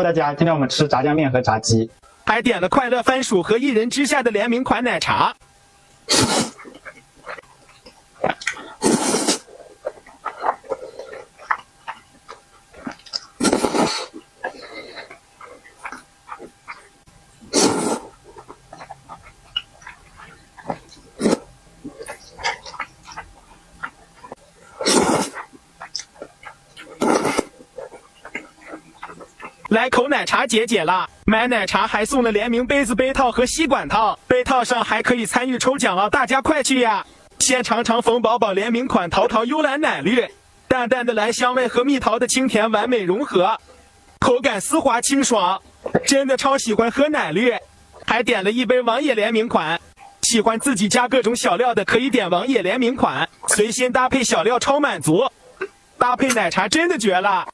大家，今天我们吃炸酱面和炸鸡，还点了快乐番薯和一人之下的联名款奶茶。来口奶茶解解啦！买奶茶还送了联名杯子、杯套和吸管套，杯套上还可以参与抽奖哦，大家快去呀！先尝尝冯宝宝联名款桃桃幽兰奶绿，淡淡的兰香味和蜜桃的清甜完美融合，口感丝滑清爽，真的超喜欢喝奶绿。还点了一杯王爷联名款，喜欢自己加各种小料的可以点王爷联名款，随心搭配小料超满足，搭配奶茶真的绝了。